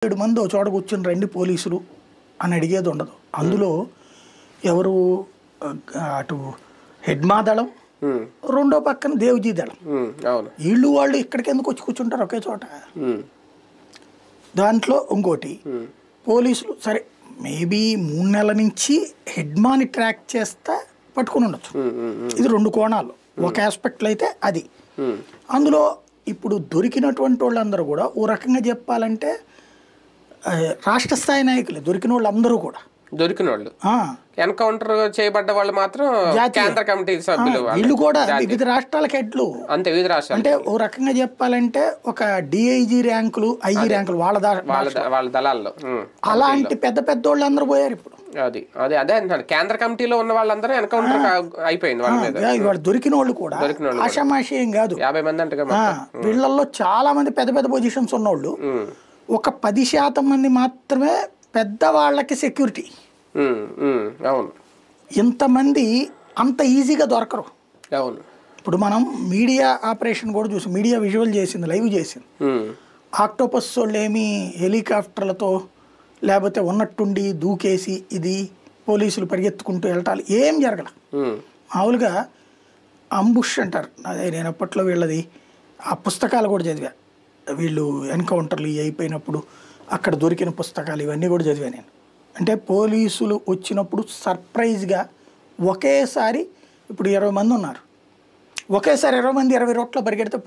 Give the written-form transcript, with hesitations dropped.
7 మంది ఓ చోట కూర్చొని రండి పోలీసులు అని అడిగేది ఉండదు. అందులో ఎవరు అటు హెడ్మాదళం, రెండో పక్కన దేవుజీ దళం, వీళ్ళు వాళ్ళు ఇక్కడికి ఎందుకు వచ్చి కూర్చుంటారు ఒకే చోట. దాంట్లో ఇంకోటి పోలీసులు సరే మేబీ 3 నెలల నుంచి హెడ్మాని ట్రాక్ చేస్తా పట్టుకుని ఉండొచ్చు. ఇది 2 కోణాలు. ఒక ఆస్పెక్ట్లో అయితే అది. అందులో ఇప్పుడు దొరికినటువంటి వాళ్ళందరూ కూడా ఓ రకంగా చెప్పాలంటే రాష్ట్ర స్థాయి నాయకులే దొరికిన వాళ్ళు అందరూ కూడా. దొరికిన వాళ్ళు ఎన్కౌంటర్ చేయబడ్డ వాళ్ళు మాత్రం కేంద్ర కమిటీ సభ్యులు, వీళ్ళు కూడా వివిధ రాష్ట్రాలకు హెడ్లు. అంతే, వివిధ రాష్ట్రాలు. అంటే ఓ రకంగా చెప్పాలంటే ఒక డిఐజీ ర్యాంకులు, ఐజీ ర్యాంకులు వాళ్ళ దళాల్లో అలాంటి పెద్ద పెద్ద వాళ్ళు అందరూ పోయారు ఇప్పుడు. అది అదే అదే అంటున్నాను, కేంద్ర కమిటీలో ఉన్న వాళ్ళందరూ ఎన్కౌంటర్ అయిపోయింది వాళ్ళ మీద. వాళ్ళు దొరికిన వాళ్ళు కూడా ఆషామాషి ఏం కాదు, 50 మంది అంటే. వీళ్ళల్లో చాలా మంది పెద్ద పెద్ద పొజిషన్స్ ఉన్నోళ్ళు. ఒక 10% మంది మాత్రమే పెద్దవాళ్ళకి సెక్యూరిటీ. అవును, ఇంతమంది అంత ఈజీగా దొరకరు. అవును. ఇప్పుడు మనం మీడియా ఆపరేషన్ కూడా చూసి మీడియా విజువల్ చేసింది, లైవ్ చేసింది. ఆక్టోపస్ వాళ్ళు ఏమి హెలికాప్టర్లతో లేకపోతే ఉన్నట్టుండి దూకేసి ఇది పోలీసులు పరిగెత్తుకుంటూ వెళ్ళటాలు ఏం జరగల. మామూలుగా అంబుష్ అంటారు. అదే నేను అప్పట్లో వీళ్ళది ఆ పుస్తకాలు కూడా చదివా. వీళ్ళు ఎన్కౌంటర్లు అయిపోయినప్పుడు అక్కడ దొరికిన పుస్తకాలు ఇవన్నీ కూడా చదివా నేను. అంటే పోలీసులు వచ్చినప్పుడు సర్ప్రైజ్గా ఒకేసారి ఇప్పుడు 20 మంది ఉన్నారు, ఒకేసారి 20 మంది 20 రోడ్ల పరిగెడితే